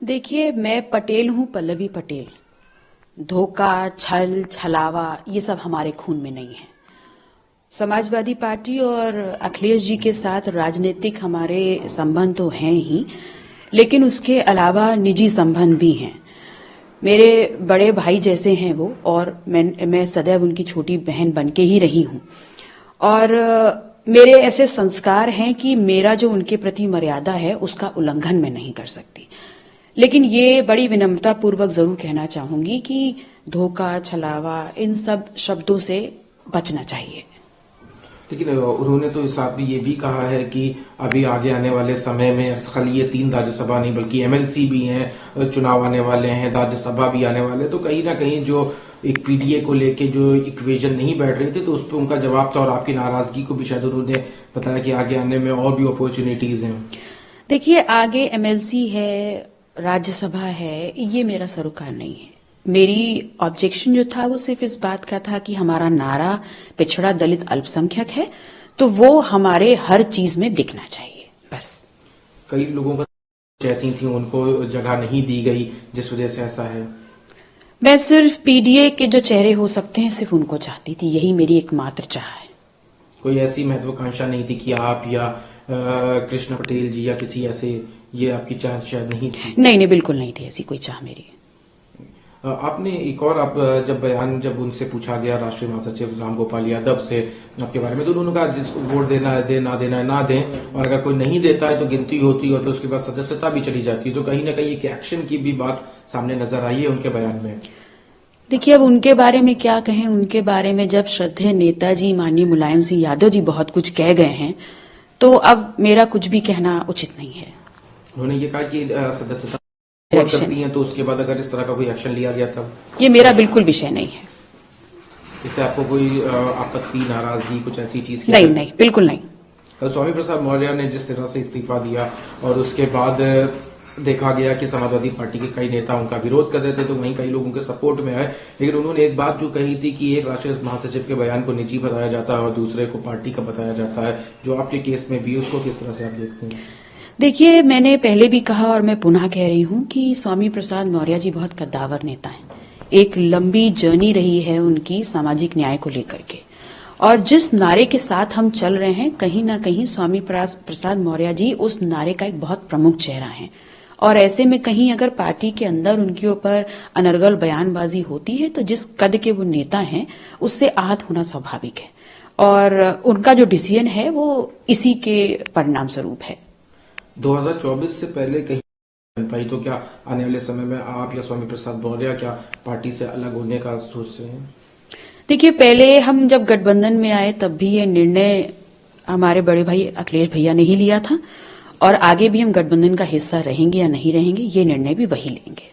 देखिए, मैं पटेल हूं, पल्लवी पटेल। धोखा, छल, छलावा ये सब हमारे खून में नहीं है। समाजवादी पार्टी और अखिलेश जी के साथ राजनीतिक हमारे संबंध तो हैं ही, लेकिन उसके अलावा निजी संबंध भी हैं। मेरे बड़े भाई जैसे हैं वो, और मैं सदैव उनकी छोटी बहन बन के ही रही हूं। और मेरे ऐसे संस्कार हैं कि मेरा जो उनके प्रति मर्यादा है उसका उल्लंघन मैं नहीं कर सकती। लेकिन ये बड़ी विनम्रता पूर्वक जरूर कहना चाहूंगी कि धोखा, छलावा इन सब शब्दों से बचना चाहिए। लेकिन उन्होंने तो साथ में ये भी कहा है कि अभी आगे आने वाले समय में खाली ये 3 राज्यसभा नहीं बल्कि एमएलसी भी हैं, चुनाव आने वाले हैं, राज्यसभा भी आने वाले हैं। तो कहीं ना कहीं जो एक पीडीए को लेके जो इक्वेशन नहीं बैठ रही थी, तो उस पर उनका जवाब था और आपकी नाराजगी को भी शायद उन्होंने बताया कि आगे आने में और भी अपॉर्चुनिटीज हैं। देखिए, आगे एमएलसी है, राज्यसभा है, ये मेरा सरोकार नहीं है। मेरी ऑब्जेक्शन जो था वो सिर्फ इस बात का था कि हमारा नारा पिछड़ा, दलित, अल्पसंख्यक है, तो वो हमारे हर चीज में दिखना चाहिए, बस। कई लोगों का चाहती थी, उनको जगह नहीं दी गई, जिस वजह से ऐसा है। मैं सिर्फ पीडीए के जो चेहरे हो सकते हैं सिर्फ उनको चाहती थी, यही मेरी एकमात्र चाह है। कोई ऐसी महत्वाकांक्षा नहीं थी कि आप या कृष्ण पटेल जी या किसी ऐसे, ये आपकी चाह शायद नहीं थी? नहीं नहीं, बिल्कुल नहीं थी ऐसी कोई चाह मेरी। आपने एक और, आप जब उनसे पूछा गया राष्ट्रीय महासचिव रामगोपाल यादव से आपके बारे में, तो उन्होंने कहा जिसको वोट देना है दे, ना देना है ना दें, और अगर कोई नहीं देता है तो गिनती होती है और तो उसके बाद सदस्यता भी चली जाती है। तो कहीं ना कहीं एक एक्शन की भी बात सामने नजर आई है उनके बयान में। देखिए, अब उनके बारे में क्या कहें। उनके बारे में जब श्रद्धेय नेताजी माननीय मुलायम सिंह यादव जी बहुत कुछ कह गए हैं, तो अब मेरा कुछ भी कहना उचित नहीं है। उन्होंने ये कहा कि सदस्यता करती हैं तो उसके बाद अगर इस तरह का कोई एक्शन लिया गया तब? ये मेरा बिल्कुल विषय नहीं है। इससे आपको कोई आपत्ति, नाराजगी, कुछ ऐसी चीज? नहीं नहीं, बिल्कुल नहीं। कल स्वामी प्रसाद मौर्य ने जिस तरह से इस्तीफा दिया और उसके बाद देखा गया कि समाजवादी पार्टी के कई नेता उनका विरोध कर रहे थे, तो वहीं कई लोग उनके सपोर्ट में आए। लेकिन उन्होंने एक बात जो कही थी कि एक राष्ट्रीय महासचिव के बयान को निजी बताया जाता है और दूसरे को पार्टी का बताया जाता है, जो आपके केस में भी, उसको किस तरह से आप देखते हैं? देखिए, मैंने पहले भी कहा और मैं पुनः कह रही हूं कि स्वामी प्रसाद मौर्य जी बहुत कद्दावर नेता हैं। एक लंबी जर्नी रही है उनकी सामाजिक न्याय को लेकर के, और जिस नारे के साथ हम चल रहे हैं, कहीं ना कहीं स्वामी प्रसाद मौर्य जी उस नारे का एक बहुत प्रमुख चेहरा है। और ऐसे में कहीं अगर पार्टी के अंदर उनके ऊपर अनर्गल बयानबाजी होती है, तो जिस कद के वो नेता हैं उससे आहत होना स्वाभाविक है, और उनका जो डिसीजन है वो इसी के परिणाम स्वरूप है। 2024 से पहले कहीं बन पाई, तो क्या आने वाले समय में आप या स्वामी प्रसाद मौर्य क्या पार्टी से अलग होने का सोच रहे हैं? देखिए, पहले हम जब गठबंधन में आए तब भी ये निर्णय हमारे बड़े भाई अखिलेश भैया ने ही लिया था, और आगे भी हम गठबंधन का हिस्सा रहेंगे या नहीं रहेंगे ये निर्णय भी वही लेंगे।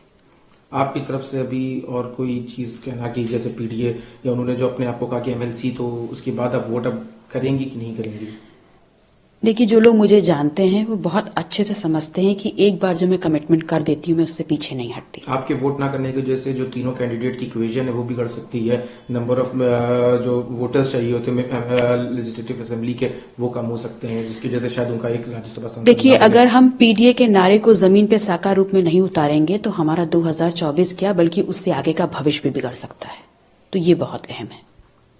आपकी तरफ से अभी और कोई चीज कहना कि जैसे पीडीए या उन्होंने जो अपने आप को कहा कि एमएलसी, तो उसके बाद आप वोट अब करेंगी कि नहीं करेंगी? देखिए, जो लोग मुझे जानते हैं वो बहुत अच्छे से समझते हैं कि एक बार जो मैं कमिटमेंट कर देती हूँ मैं उससे पीछे नहीं हटती। आपके वोट ना करने की वजह से जो तीनों कैंडिडेट की इक्वेशन है वो बिगड़ सकती है, नंबर ऑफ जो वोटर्स चाहिए होते हैं लेजिस्लेटिव असेंबली के, वो कम हो सकते हैं, जिसकी वजह से शायद उनका एक राज्यसभा सांसद। देखिए, अगर हम पीडीए के नारे को जमीन पे साकार रूप में नहीं उतारेंगे तो हमारा 2024 क्या बल्कि उससे आगे का भविष्य भी बिगड़ सकता है, तो ये बहुत अहम है।